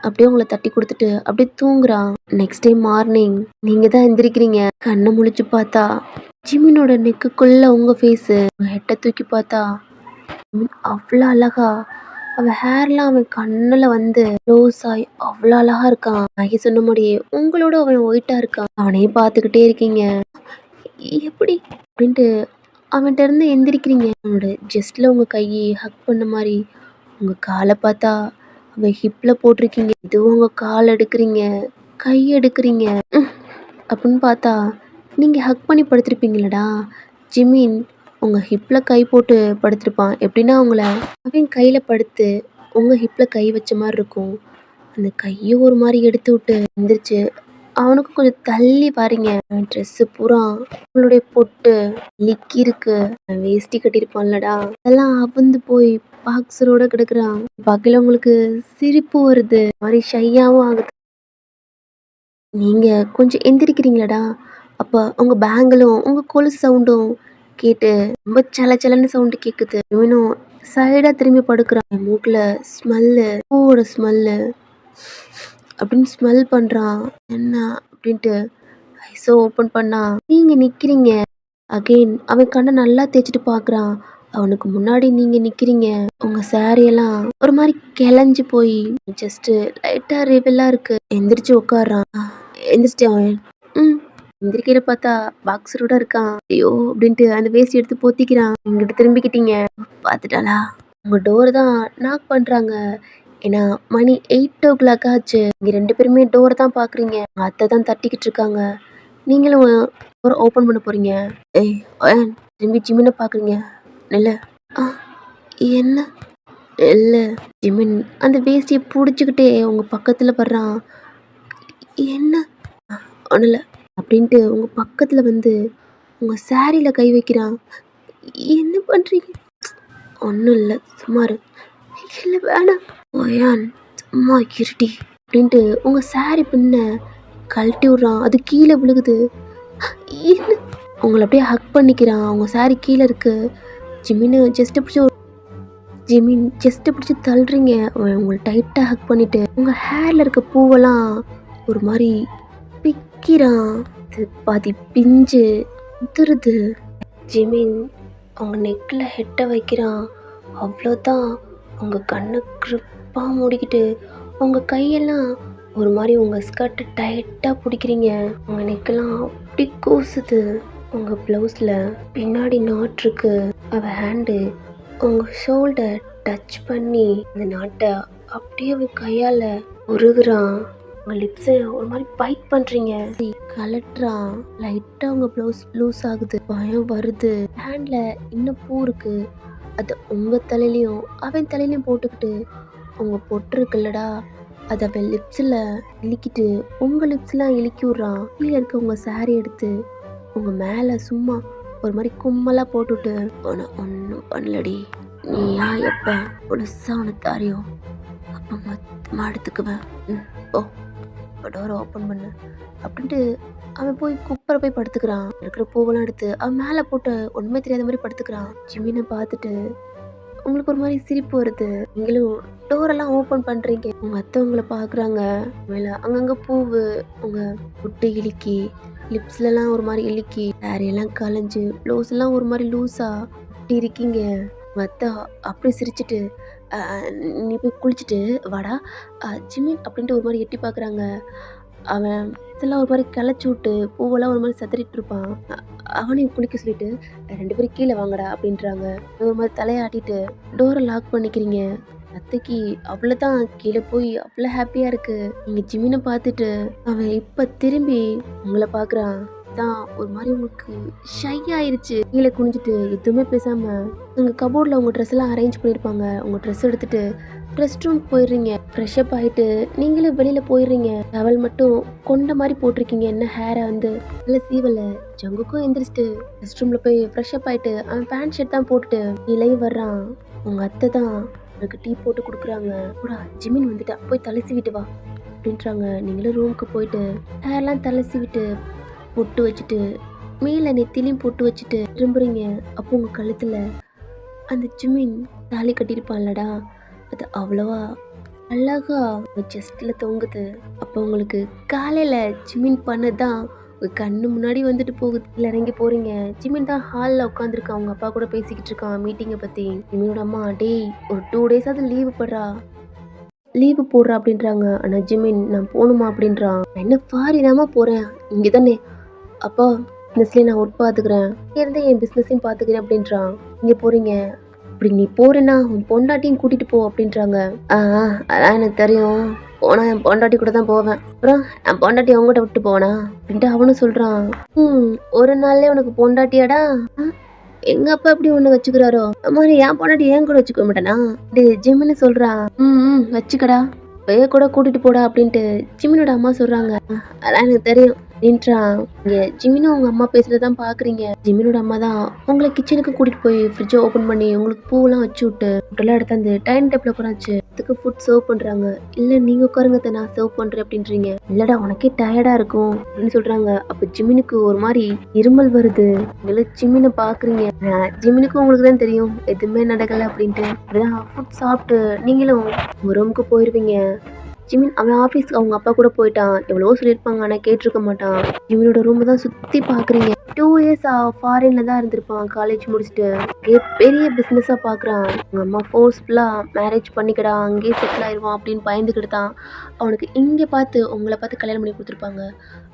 அப்படியே உங்களை தட்டி கொடுத்துட்டு அப்படியே தூங்குறான். நெக்ஸ்ட் டே மார்னிங் நீங்கள் தான் எந்திரிக்கிறீங்க. கண்ணை முழிச்சு பார்த்தா ஜிமினோட நெக்குக்குள்ள உங்கள் ஃபேஸு. ஹெட்டை தூக்கி பார்த்தா அவ்வளோ அழகா அவன் ஹேர்லாம் அவன் கண்ணில் வந்து ரோஸ் ஆகி அவ்வளோ அழகா இருக்கான். ஐயா சொன்ன மாதிரியே உங்களோட அவன் ஒயிட்டாக இருக்கான். அவனையே பார்த்துக்கிட்டே இருக்கீங்க. எப்படி அப்படின்ட்டு அவன்கிட்ட இருந்து எந்திரிக்கிறீங்க. அவனோட ஜஸ்ட்டில் உங்கள் கையை ஹக் பண்ண மாதிரி உங்கள் காலை பார்த்தா அவன் ஹிப்பில் போட்டிருக்கீங்க. இதுவும் உங்கள் கால் எடுக்கிறீங்க கை எடுக்கிறீங்க. அப்படின்னு பார்த்தா நீங்கள் ஹக் பண்ணி படுத்திருப்பீங்களடா. ஜிமின் உங்கள் ஹிப்பில் கை போட்டு படுத்திருப்பான். எப்படின்னா அவங்கள அவன் கையில் படுத்து உங்கள் ஹிப்பில் கை வச்ச மாதிரி இருக்கும். அந்த கையை ஒரு மாதிரி எடுத்து விட்டு எந்திரிச்சு அவனுக்கு கொஞ்சம் தள்ளி பாருங்க. அவன் ட்ரெஸ்ஸு பூரா அவனுடைய பொட்டு லிக்கி இருக்கு. அவன் வேஷ்டி கட்டியிருப்பான்லடா அதெல்லாம் அவுந்து போய் பாக்ஸரோட கிடக்குறான். பார்க்கல உங்களுக்கு சிரிப்பு வருது. மாதிரி ஷையாவும் ஆகுது. நீங்கள் கொஞ்சம் எந்திரிக்கிறீங்களாடா. அப்போ உங்கள் பேங்கிலும் உங்கள் கொலுசு சவுண்டும் கேட்டு ரொம்ப சலச்சலன்னு சவுண்டு கேட்குது. இவனும் சைடாக திரும்பி படுக்கிறான். மூக்கில் ஸ்மெல்லு பூவோட ஸ்மெல்லு அப்படின்னு ஸ்மெல் பண்ணுறான். என்ன அப்படின்ட்டு ஐஸோ ஓப்பன் பண்ணா நீங்கள் நிற்கிறீங்க. அகெயின் அவன் கண்ணை நல்லா தேய்ச்சிட்டு பார்க்குறான். அவனுக்கு முன்னாடி நீங்கள் நிற்கிறீங்க. உங்கள் சாரியெல்லாம் ஒரு மாதிரி கிளஞ்சி போய் ஜஸ்ட்டு லைட்டாக ரிவலாக இருக்குது. எந்திரிச்சு உட்காடுறான். எந்திரிச்சிட்டு அவன் எந்திரிக்கிற பார்த்தா பாக்ஸரோட இருக்கான். ஐயோ அப்படின்ட்டு அந்த வேஸ்ட் எடுத்து போத்திக்கிறான். எங்கிட்ட திரும்பிக்கிட்டீங்க பார்த்துட்டாளா உங்க டோர் தான் நாக் பண்றாங்க. ஏன்னா மணி 8:00 ஆச்சு. நீங்க 2 பேருமே டோர் தான் பார்க்குறீங்க. உங்க அத்தை தான் தட்டிக்கிட்டு இருக்காங்க. நீங்களும் டோர் ஓப்பன் பண்ண போறீங்க. ஏய் அயன் திரும்பி ஜிமின பார்க்குறீங்க. நில்லு. ஆ என்ன? இல்ல. ஜிமின் அந்த வேஷ்டிய புடிச்சுக்கிட்டே உங்க பக்கத்துல வர்றான். என்ன? ஒண்ணும் இல்ல. அப்படின்ட்டு உங்க பக்கத்துல வந்து உங்க சாரில கை வைக்கிறான். என்ன பண்றீங்க? ஒண்ணும் இல்ல. சும்மா இரு. இல்ல வேணாம். ஒயான் சும்மா இருடி. அப்படின்ட்டு உங்க சாரி பின்ன கழட்டி விடுறான். அது கீழே விழுகுது. என்ன? உங்களை அப்படியே ஹக் பண்ணிக்கிறான். உங்க சாரி கீழே இருக்கு. ஜிமின்னு செஸ்ட்டை பிடிச்சி தள்ளுறீங்க. அவன் உங்களை டைட்டாக ஹக் பண்ணிட்டு உங்க ஹேர்ல இருக்க பூவெல்லாம் ஒரு மாதிரி பிக்கிறான். அது பாதி பிஞ்சு உதிருது. ஜிமின் அவங்க நெக்கில் ஹெட்டை வைக்கிறான். அவ்வளோதான். உங்கள் கண்ணை கிருப்பாக மூடிக்கிட்டு உங்கள் கையெல்லாம் ஒரு மாதிரி உங்கள் ஸ்கர்ட்டை டைட்டாக பிடிக்கிறீங்க. உங்கள் நெக்கெல்லாம் அப்படி கூசுது. உங்கள் ப்ளவுஸில் பின்னாடி நாட் இருக்கு. அவள் ஹேண்டு உங்கள் ஷோல்டர் டச் பண்ணி அந்த நாட்டை அப்படியே அவன் கையால் உருகுறான். உங்கள் லிப்ஸை ஒரு மாதிரி பைட் பண்ணுறீங்க. கலட்டுறான். லைட்டாக உங்கள் ப்ளவுஸ் லூஸ் ஆகுது. பயம் வருது. ஹேண்டில் இன்னும் பூ இருக்கு. அதை உங்கள் தலையிலையும் அவன் தலையிலையும் போட்டுக்கிட்டு உங்கள் பொட்டு இருக்குல்லடா அதை அவன் லிப்ஸில் இழுக்கிட்டு உங்கள் லிப்ஸ்லாம் இழுக்கி விட்றான். கீழே இருக்க உங்கள் சாரி எடுத்து உங்கள் மேலே சும்மா ஒரு மாதிரி கும்மலாக போட்டுவிட்டு ஒன்றும் பண்ணலடி, நீ ஏன் எப்போ புதுசாக உனக்கு தாரியோ அப்போ மொத்தமாக எடுத்துக்குவேன். ஓ டோரை ஓப்பன் பண்ணு அப்படின்ட்டு அவன் போய் குப்பரை போய் படுத்துக்கிறான். இருக்கிற பூவெல்லாம் எடுத்து அவன் மேலே போட்டு ஒன்றுமே தெரியாத மாதிரி படுத்துக்கிறான். ஜிமினை பார்த்துட்டு உங்களுக்கு ஒரு மாதிரி சிரிப்பு வருது. நீங்களும் டோரெல்லாம் ஓப்பன் பண்ணுறீங்க. உங்கள் அத்தை உங்களை பார்க்குறாங்க. மேலே அங்கங்கே பூவு உங்கள் புட்டு இழுக்கி லிப்ஸ்லலாம் ஒரு மாதிரி இழுக்கி சாரியெல்லாம் கலைஞ்சு ப்ளவுஸ்லாம் ஒரு மாதிரி லூஸாக அப்படி இருக்கீங்க. உங்கள் அத்தை அப்படி சிரிச்சிட்டு நீ போய் குளிச்சுட்டு வாடா ஜிமின் அப்படின்ட்டு ஒரு மாதிரி எட்டி பார்க்குறாங்க. அவன் இதெல்லாம் ஒரு மாதிரி கிளச்சி விட்டு பூவெல்லாம் ஒரு மாதிரி சதறிட்டு இருப்பான். அவனையும் குளிக்க சொல்லிட்டு 2 பேரும் கீழே வாங்கடா அப்படின்றாங்க. ஒரு மாதிரி தலையாட்டிட்டு டோரை லாக் பண்ணிக்கிறீங்க. அத்தைக்கு அவ்வளோதான் கீழே போய் அவ்வளோ ஹாப்பியாக இருக்கு. நீங்கள் ஜிமினை பார்த்துட்டு அவன் இப்போ திரும்பி உங்களை பார்க்குறான். தான் ஒரு மாதிரி உங்களுக்கு ஷை ஆயிடுச்சு. கீழே குனிஞ்சிட்டு எதுவுமே பேசாமல் உங்கள் கபோர்டில் உங்கள் ட்ரெஸ் எல்லாம் அரேஞ்ச் பண்ணியிருப்பாங்க. உங்கள் ட்ரெஸ் எடுத்துட்டு ரெஸ்ட் ரூம் போயிடுறீங்க. ஃப்ரெஷ்அப் ஆகிட்டு நீங்களும் வெளியில் போயிடுறீங்க. டவல் மட்டும் கொண்ட மாதிரி போட்டிருக்கீங்க. என்ன ஹேரை வந்து நல்ல சீவலை. ஜங்குக்கும் எந்திரிச்சிட்டு ரெஸ்ட் ரூமில் போய் ஃப்ரெஷ்அப் ஆகிட்டு அவன் பேண்ட் ஷர்ட் தான் போட்டுட்டு இலை வர்றான். உங்கள் அத்தை தான் அவனுக்கு டீ போட்டு கொடுக்குறாங்க. கூட ஜிமின் வந்துட்டா போய் தலை சீவிட்டு வா அப்படின்றாங்க. நீங்களும் ரூமுக்கு போயிட்டு ஹேர்லாம் தலை சீவிட்டு பொட்டு வச்சுட்டு மேலே நெத்திலையும் பொட்டு வச்சுட்டு திரும்புறீங்க. அப்போ உங்கள் கழுத்தில் அந்த ஜிமின் தாலி கட்டியிருப்பான்லடா அது அவ்வளோவா அழகா உங்கள் செஸ்ட்டில் தொங்குது. அப்போ உங்களுக்கு காலையில் ஜிமின் பண்ணதான் உங்கள் கண்ணு முன்னாடி வந்துட்டு போகுது. இல்லை இறங்கி போகிறீங்க. ஜிமின் தான் ஹாலில் உட்காந்துருக்கான். அவங்க அப்பா கூட பேசிக்கிட்டு இருக்கான் மீட்டிங்கை பற்றி. ஜிமினோட அம்மா டேய் ஒரு 2 டேஸாவது லீவு போடுறா அப்படின்றாங்க. ஆனால் ஜிமின் நான் போகணுமா அப்படின்றான். நான் என்ன ஃபாரினாமா போகிறேன் இங்கே தானே அப்பா பிஸ்னஸ்லேயே நான் ஒர்க் பார்த்துக்கிறேன். இருந்து என் பிஸ்னஸையும் பார்த்துக்கிறேன் அப்படின்றான். இங்கே போகிறீங்க அப்படி நீ போறேன்னா உன் பொண்டாட்டியும் கூட்டிகிட்டு போ அப்படின்றாங்க. அதான் எனக்கு தெரியும். போனால் என் பொண்டாட்டி கூட தான் போவேன். அப்புறம் என் பொண்டாட்டி அவங்ககிட்ட விட்டு போனா அப்படின்ட்டு அவனும் சொல்கிறான். ஒரு நாள்லேயே உனக்கு பொண்டாட்டியாடா? எங்க அப்பா எப்படி ஒன்று வச்சுக்கிறாரோ அது மாதிரி என் பொண்டாட்டி ஏன் கூட வச்சுக்க மாட்டேனா? ஜிம்னு சொல்கிறான். வச்சுக்கடா பைய கூட கூட்டிட்டு போடா அப்படின்ட்டு ஜிமினோட அம்மா சொல்றாங்க. அதான் எனக்கு தெரியும் அப்படின்றான். இங்க ஜிமினும் உங்க அம்மா பேசுறதான் பாக்குறீங்க. ஜிமினோட அம்மா தான் உங்களை கிச்சனுக்கு கூட்டிட்டு போய் ஃப்ரிட்ஜை ஓபன் பண்ணி உங்களுக்கு பூவெல்லாம் வச்சு விட்டு ஃபுட்டெல்லாம் எடுத்து அந்த டைனிங் டேபிள் உட்காராச்சு. அதுக்கு ஃபுட் சர்வ் பண்றாங்க. இல்ல நீங்க உட்காருங்க நான் சர்வ் பண்றேன் அப்படின்றீங்க. இல்லடா உனக்கே டயர்டா இருக்கும் அப்படின்னு சொல்றாங்க. அப்ப ஜிமினுக்கு ஒரு மாதிரி இருமல் வருது. ஜிமினை பாக்குறீங்க. ஜிமினுக்கும் உங்களுக்கு தான் தெரியும் எதுவுமே நடக்கல அப்படின்ட்டு. அப்படிதான் ஃபுட் சாப்பிட்டு நீங்களும் உங்க ரூமுக்கு போயிருவீங்க. ஜிமின் அவன் ஆஃபீஸ்க்கு அவங்க அப்பா கூட போயிட்டான். எவ்வளவோ சொல்லியிருப்பாங்க ஆனால் கேட்டிருக்க மாட்டான். ஜிமினோட ரூமை தான் சுற்றி பார்க்குறீங்க. 2 இயர்ஸ் ஃபாரின்ல தான் இருந்திருப்பான். காலேஜ் முடிச்சுட்டு பெரிய பிஸ்னஸாக பார்க்குறான். அவங்க அம்மா ஃபோர்ஸ்ஃபுல்லாக மேரேஜ் பண்ணிக்கடா அங்கேயே செட்டில் ஆயிடுவான் அப்படின்னு பயந்துக்கிட்டு தான் அவனுக்கு இங்கே பார்த்து உங்களை பார்த்து கல்யாணம் பண்ணி கொடுத்துருப்பாங்க.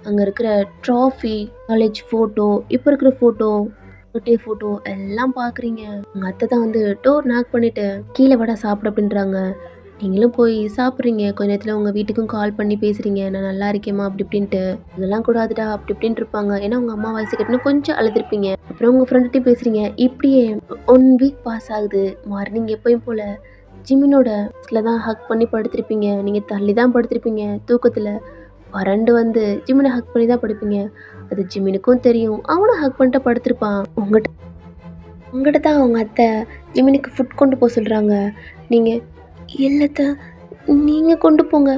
அங்கே இருக்கிற ட்ராஃபி காலேஜ் ஃபோட்டோ இப்போ இருக்கிற ஃபோட்டோ பர்த்டே ஃபோட்டோ எல்லாம் பார்க்குறீங்க. உங்க அத்தை தான் வந்து டோர் நாக் பண்ணிட்டு, "கீழ வாடா சாப்பிடு" அப்படின்றாங்க. நீங்களும் போய் சாப்பிட்றீங்க. கொஞ்ச நேரத்துல உங்க வீட்டுக்கும் கால் பண்ணி பேசுறீங்க. "நான் நல்லா இருக்கேன்ம்மா" அப்படி இப்படின்ட்டு. "அதெல்லாம் கூடாதுடா" அப்படி இப்படின்ட்டு இருப்பாங்க. ஏன்னா உங்க அம்மா வாய்ஸ் கேட்டோனே கொஞ்சம் அழுதுருப்பீங்க. அப்புறம் உங்க ஃப்ரெண்ட்கிட்டயும் பேசுறீங்க. இப்படியே 1 வீக் பாஸ் ஆகுது. மார்னிங் எப்பயும் போல ஜிமினோட தான் ஹக் பண்ணி படுத்திருப்பீங்க. நீங்க தள்ளி தான் படுத்திருப்பீங்க தூக்கத்துல. வறண்டு வந்து ஜிமின ஹக் பண்ணி தான் படுப்பீங்க. அது ஜிமினுக்கும் தெரியும். அவனும் ஹக் பண்ணிட்டு படுத்திருப்பான். உங்ககிட்ட தான் அவங்க அத்தை ஜிமினுக்கு ஃபுட் கொண்டு போக சொல்றாங்க. நீங்க, "இல்ல அத்த, நீங்க கொண்டு போங்க."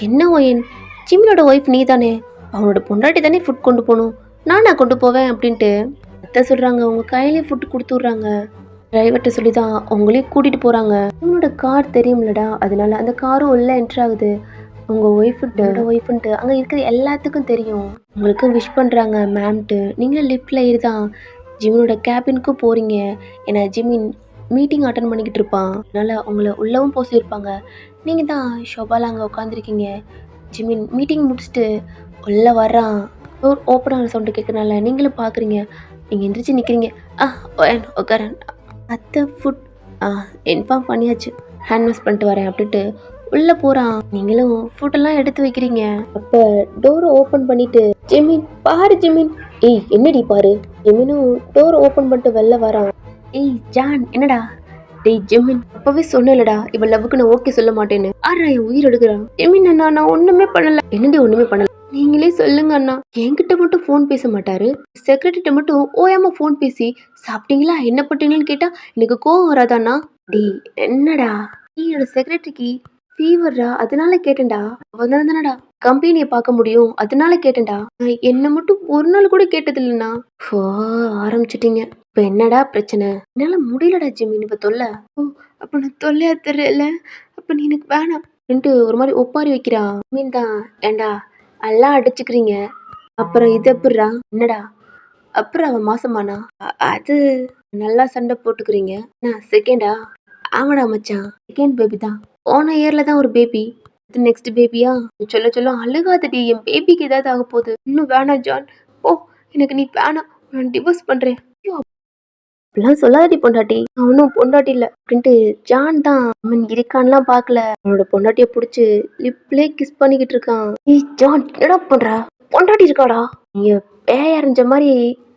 "என்ன ஒயன்? ஜிமினோட ஒய்ஃப் நீ தானே? அவனோட பொண்டாட்டி தானே ஃபுட் கொண்டு போணும். நானா கொண்டு போவேன்?" அப்படின்ட்டு அத்தை சொல்றாங்க. உங்க கையிலேயே ஃபுட் குடுத்து விட்றாங்க. டிரைவர்ட்ட சொல்லி தான் உங்களையும் கூட்டிட்டு போறாங்க. உன்னோட கார் தெரியும்லடா, அதனால அந்த காரும் உள்ள என்டர் ஆகுது. உங்க ஒய்ஃப்ன்ட்டு அங்க இருக்கிற எல்லாத்துக்கும் தெரியும். உங்களுக்கு விஷ் பண்றாங்க மேம்ன்ட்டு. நீங்களும் லிஃப்ட்ல ஏறிதான் ஜிமினோட கேபினுக்கும் போறீங்க. ஏன்னா ஜிமின் மீட்டிங் அட்டெண்ட் பண்ணிக்கிட்டு இருப்பான். அதனால உங்களை உள்ளவும் போக சொல்லியிருப்பாங்க. நீங்க தான் ஷோபால அங்க உட்காந்துருக்கீங்க. ஜிமின் மீட்டிங் முடிச்சுட்டு உள்ள வர்றான். டோர் ஓப்பன் ஆகிற சவுண்டு கேட்கறனால நீங்களும் பார்க்குறீங்க. நீங்க எந்திரிச்சு நிக்கிறீங்க. உட்காரன். அத்தை ஃபுட் இன்ஃபார்ம் பண்ணியாச்சு. ஹேண்ட் வாஷ் பண்ணிட்டு வரேன் அப்படின்ட்டு உள்ள போறான். நீங்களும் ஃபுட்டெல்லாம் எடுத்து வைக்கிறீங்க. அப்ப டோரை ஓப்பன் பண்ணிட்டு, "ஜிமின் பாரு ஜிமின்." "ஏய் என்னடி பாரு." ஜிமினும் டோர் ஓப்பன் பண்ணிட்டு வெளில வரான். "ஏய் ஜான் என்னடா?" "டேய் ஜிமின், அப்பவே சொன்னேன்லடா இவ லவ்வுக்கு நான் ஓகே சொல்ல மாட்டேன்னு. ஆறா என் உயிர் எடுக்கிறான்." "ஜிமின் அண்ணா நான் ஒண்ணுமே பண்ணல." "என்னடி ஒண்ணுமே பண்ணல? நீங்களே சொல்லுங்க அண்ணா." "என்கிட்ட மட்டும் ஃபோன் பேச மாட்டாரு, செக்ரட்டரிட்ட மட்டும் ஓயாம ஃபோன் பேசி சாப்பிட்டீங்களா என்ன பண்றீங்கன்னு கேட்டா எனக்கு கோவம் வராதாண்ணா?" "டேய் என்னடா, நீ என்னோட செக்ரட்டரிக்கு ஃபீவர்ரா அதனால கேட்டேன்டா. அவன் தானடா கம்பெனியை பார்க்க முடியும் அதனால கேட்டேன்டா. நான் என்ன மட்டும் ஒரு நாள் கூட கேட்டது இல்லைண்ணா." "ஃபோ ஆரம்பிச்சிட்டீங்க. இப்ப என்னடா பிரச்சனை?" "என்னால முடியலடா ஜிமின் இப்ப தொல்லை." "ஓ அப்ப நான் தொல்லையா தெரியல. அப்ப நீ எனக்கு வேணாம்." ஒரு மாதிரி ஒப்பாரி வைக்கிறான். மீன் தான், "ஏண்டா எல்லாம் அடிச்சுக்கிறீங்க, அப்புறம் இது எப்படிரா?" "என்னடா அப்புறம் அவன் மாசமானா?" அது நல்லா சண்டை போட்டுக்கிறீங்க." "நான் செகண்டா?" "ஆமாடா மச்சான், செகண்ட் பேபி தான். போன இயர்ல தான் ஒரு பேபி. இது நெக்ஸ்ட் பேபியா?" சொல்ல சொல்ல அழுகாதடி, என் பேபிக்கு ஏதாவது ஆக போகுது." "இன்னும் வேணாம் ஜான், ஓ எனக்கு நீ வேணாம், நான் டிவோர்ஸ் பண்றேன்." "ஐயோ அப்படிலாம் சொல்லாதடி பொண்டாட்டி, அவனும் பொண்டாட்டி இல்ல." அப்படின்ட்டு ஜான் தான் அவன் இருக்கான்லாம் பார்க்கல. அவனோட பொண்டாட்டிய புடிச்சு லிப்லே கிஸ் பண்ணிக்கிட்டு இருக்கான். "ஏய் ஜான் என்னடா பண்ற? பொண்டாட்டி இருக்காடா." நீங்க பேய் அறிஞ்ச மாதிரி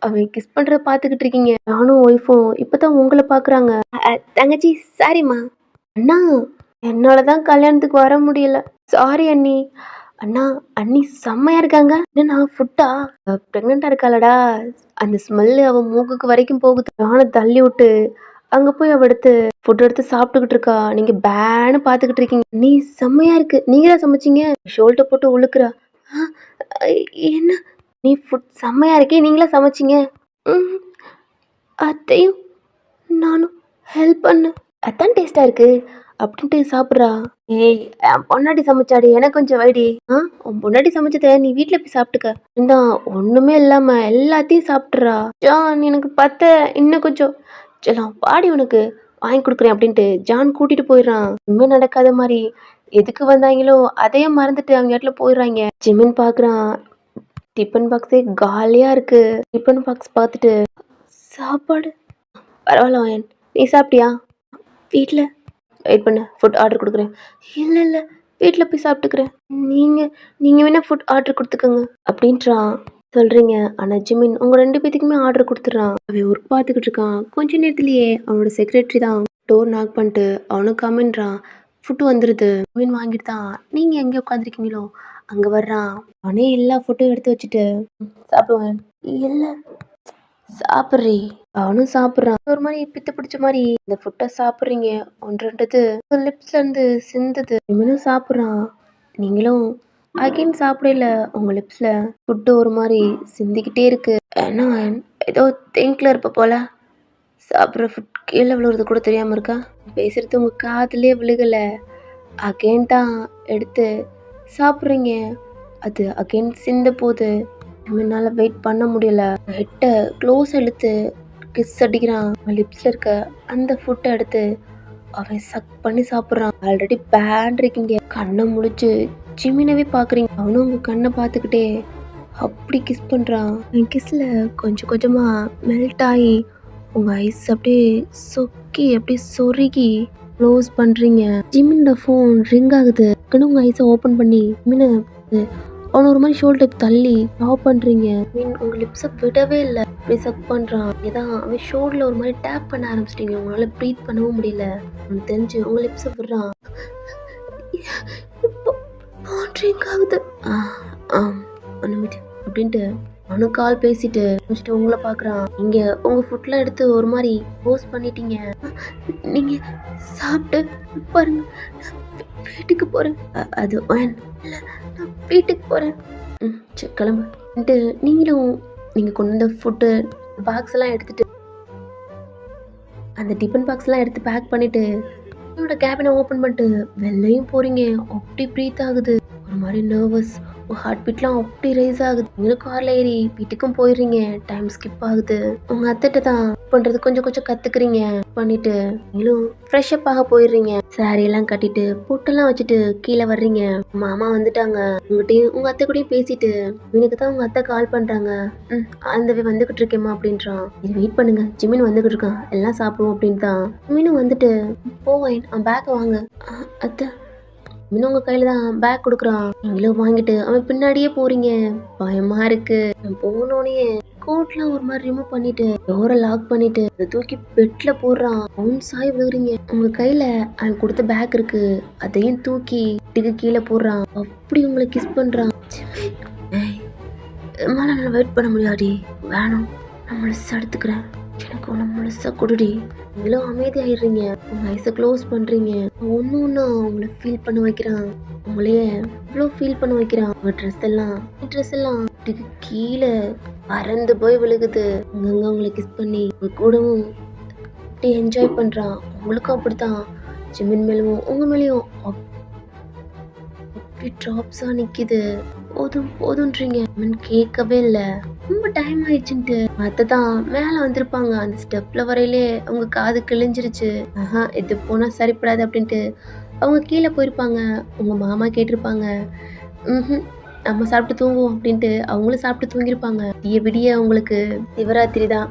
அவன் கிஸ் பண்றத பாத்துக்கிட்டு இருக்கீங்க. நானும் ஒய்ஃபும் இப்பதான் உங்களை பாக்குறாங்க. தங்கச்சி சாரிம்மா." "அண்ணா என்னால தான் கல்யாணத்துக்கு வர முடியல. சாரி அண்ணி." "அண்ணா அண்ணி செம்மையா இருக்காங்க." "என்னண்ணா ஃபுட்டா?" "ப்ரெக்னெண்டா இருக்காளடா, அந்த ஸ்மெல்லு அவன் மூக்குக்கு வரைக்கும் போகுது." நானும் தள்ளி விட்டு அங்க போய் அவ எடுத்து ஃபுட் எடுத்து சாப்பிட்டுக்கிட்டு இருக்கா. நீங்க பேன்னு பாத்துக்கிட்டு இருக்கீங்க. "நீ செம்மையா இருக்கு, நீங்களா சமைச்சீங்க?" ஷோல்டர் போட்டு உழுக்குறா. "ஆ, என்ன நீ ஃபுட் செம்மையா இருக்கே, நீங்களா சமைச்சீங்க?" "ம், அத்தையும் நானும் ஹெல்ப் பண்ணேன். அதான் டேஸ்டா இருக்கு." அப்படின்ட்டு சாப்பிட்றா. "ஏய் என் பொண்டாட்டி சமைச்சாடி, எனக்கு கொஞ்சம் வைடி." உன் பொண்டாட்டி சமைச்சத நீ வீட்ல போய் சாப்பிட்டுக்க." இந்தான் ஒண்ணுமே இல்லாம எல்லாத்தையும் சாப்பிட்றா. "ஜான் எனக்கு இன்னும் கொஞ்சம்." "செல்லம் வாடி உனக்கு வாங்கி கொடுக்குறேன்." அப்படின்ட்டு ஜான் கூட்டிட்டு போயிடுறான். ஒண்ணுமே நடக்காத மாதிரி எதுக்கு வந்தாங்களோ அதையே மறந்துட்டு அவங்க இடத்துல போயிடுறாங்க. ஜிமின் பார்க்குறான். டிஃபன் பாக்ஸே காலியா இருக்கு. டிஃபன் பாக்ஸ் பார்த்துட்டு, "சாப்பாடு பரவாயில்ல வாயன், நீ சாப்பிட்டியா?" "வீட்ல." "வெயிட் பண்ணு, ஃபுட் ஆர்டர் கொடுக்குறேன்." "இல்லை இல்லை, வீட்டில் போய் சாப்பிட்டுக்கிறேன். நீங்கள் நீங்கள் வேணால் ஃபுட் ஆர்டர் கொடுத்துக்கோங்க." அப்படின்றான். சொல்கிறீங்க. ஆனால் ஜிமின் உங்கள் 2 பேத்துக்குமே ஆர்டர் கொடுத்துட்றான். அவன் ஒர்க் பார்த்துக்கிட்டு இருக்கான். கொஞ்ச நேரத்துலேயே அவனோட செக்ரட்டரி தான் டோர் நாக் பண்ணிட்டு அவனும் கம்மின்றான். ஃபுட்டு வந்துடுது. ஜிமின் வாங்கிட்டு தான் நீங்கள் எங்கே உட்காந்துருக்கீங்களோ அங்கே வர்றான். அவனே எல்லா ஃபுட்டும் எடுத்து வச்சுட்டு, சாப்பிடுவேன்." "இல்லை சாப்பிட்றி." அவனும் சாப்பிட்றான். ஒரு மாதிரி பித்து பிடிச்ச மாதிரி இந்த ஃபுட்டை சாப்பிட்றீங்க. ஒன்றுன்றது லிப்ஸ்ல இருந்து சிந்துது. இவனும் சாப்பிட்றான். நீங்களும் அகைன் சாப்பிடல. உங்க லிப்ஸ்ல ஃபுட்டு ஒரு மாதிரி சிந்திக்கிட்டே இருக்கு. ஏன்னா ஏதோ திங்க்ல இருப்ப போல. சாப்பிட்ற ஃபுட் கீழே விழுறது கூட தெரியாம இருக்கா? பேசுறது உங்க காதுலயே விழுகல. அகைன் தான் எடுத்து சாப்பிட்றீங்க. அது அகைன் சிந்த போது என்னால வெயிட் பண்ண முடியல. ஹெட்டை க்ளோஸ் இழுத்து கிஸ் அடிக்கிறான். லிப்ஸ்ல இருக்க அந்த ஃபுட்டை எடுத்து அவன் சக் பண்ணி சாப்பிட்றான். ஆல்ரெடி பேன் இருக்கீங்க. கண்ணை முழிச்சு ஜிமினவே பாக்குறீங்க. அவனும் உங்க கண்ணை பார்த்துக்கிட்டே அப்படி கிஸ் பண்றான். என் கிஸ்ல கொஞ்சம் கொஞ்சமா மெல்ட் ஆயி உங்க ஐஸ் அப்படியே சொக்கி அப்படியே சொருகி க்ளோஸ் பண்றீங்க. ஜிமினோட ஃபோன் ரிங் ஆகுது. டக்குனு உங்க ஐஸை ஓப்பன் பண்ணி ஜிமினை அவனை ஒரு மாதிரி ஷோல்டருக்கு தள்ளி லாக் பண்றீங்க. மீன் உங்க லிப்ஸை விடவே இல்லை. அப்படியே சக் பண்றான். ஏதான் அவன் ஷோல்டர்ல ஒரு மாதிரி டேப் பண்ண ஆரம்பிச்சிட்டீங்க. உங்களால ப்ரீத் பண்ணவும் முடியல. அவனுக்கு தெரிஞ்சு உங்க லிப்ஸை விடுறான். ட்ரிங்க் ஆகுது. அப்படின்ட்டு அவனு கால் பேசிட்டு முடிச்சுட்டு உங்களை பார்க்குறான். இங்க உங்க ஃபுட்லாம் எடுத்து ஒரு மாதிரி போஸ்ட் பண்ணிட்டீங்க. நீங்க சாப்பிட்டு பாருங்க. நான் வீட்டுக்கு போறேன். அது இல்ல, நான் வீட்டுக்கு போறேன். சரி கிளம்பு. நீங்களும் நீங்க கொண்டு வந்த ஃபுட்டு பாக்ஸ் எல்லாம் எடுத்துட்டு அந்த டிஃபன் பாக்ஸ்லாம் எடுத்து பேக் பண்ணிட்டு என்னோட கேபினை ஓப்பன் பண்ணிட்டு வெளிலையும் போறீங்க. அப்படி ப்ரீத் ஆகுது. ஒரு மாதிரி நர்வஸ். ஹார்ட் பீட்லாம் அப்படி ரைஸ் ஆகுது. நீங்களும் கார்ல ஏறி வீட்டுக்கும் போயிடுறீங்க. டைம் ஸ்கிப் ஆகுது. உங்க அத்தைட்ட தான் பண்றது கொஞ்சம் கொஞ்சம் கத்துக்கிறீங்க. பண்ணிட்டு நீங்களும் ஃப்ரெஷ் அப் ஆக போயிடுறீங்க. சாரி எல்லாம் கட்டிட்டு பொட்டெல்லாம் வச்சுட்டு கீழே வர்றீங்க. மாமா வந்துட்டாங்க. உங்ககிட்டயும் உங்க அத்தை கூடயும் பேசிட்டு எனக்கு தான் உங்க அத்தை கால் பண்றாங்க. அந்த வந்துகிட்டு இருக்கேம்மா அப்படின்றான். இது வெயிட் பண்ணுங்க, ஜிமின் வந்துகிட்டு இருக்கான், எல்லாம் சாப்பிடுவோம் அப்படின்னு தான். ஜிமினும் வந்துட்டு போவேன் பேக்கை வாங்க. அத்தை இன்னும் உங்க கையில தான் பேக் கொடுக்குறான். நீங்களும் வாங்கிட்டு அவன் பின்னாடியே போறீங்க. பயமா இருக்கு. போனோடனே கோட்லாம் ஒரு மாதிரி ரிமூவ் பண்ணிட்டு டோரை லாக் பண்ணிட்டு அதை தூக்கி பெட்ல போடுறான். அவன் சாய் விழுகுறீங்க. உங்க கையில அவன் கொடுத்த பேக் இருக்கு. அதையும் தூக்கி கீழே போடுறான். அப்படி உங்களை கிஸ் பண்றான். என்னால வெயிட் பண்ண முடியாடி, வேணும் நான் முழுசா எடுத்துக்கிறேன். எனக்கு ஒன்று முழுசா கொடுடி. நீங்களும் அமைதியாயிடுறீங்க. உங்க ஐஸை க்ளோஸ் பண்றீங்க. ஒன்று ஒன்றா உங்களை ஃபீல் பண்ண வைக்கிறான். உங்களையே இவ்வளோ ஃபீல் பண்ண வைக்கிறான். உங்க ட்ரெஸ் எல்லாம் கீழே பறந்து போய் விழுகுது. அங்கங்க உங்களை கிஸ் பண்ணி உங்க கூடவும் அப்படி என்ஜாய் பண்றான். உங்களுக்கும் அப்படித்தான். ஜிமின் மேலும் உங்க மேலேயும் அப்படி ட்ராப்ஸா நிக்குது. போதுன்றீங்க. கேட்கவே இல்லை. ரொம்ப டைம் ஆயிடுச்சுன்ட்டு அத்தைதான் மேல வந்திருப்பாங்க. அந்த ஸ்டெப்ல வரையிலே அவங்க காது கிழிஞ்சிருச்சு. இது போனா சரிப்படாது அப்படின்ட்டு அவங்க கீழே போயிருப்பாங்க. உங்க மாமா கேட்டிருப்பாங்க, நம்ம சாப்பிட்டு தூங்குவோம் அப்படின்ட்டு அவங்களும் சாப்பிட்டு தூங்கிருப்பாங்க. விடிய விடிய அவங்களுக்கு சிவராத்திரி தான்.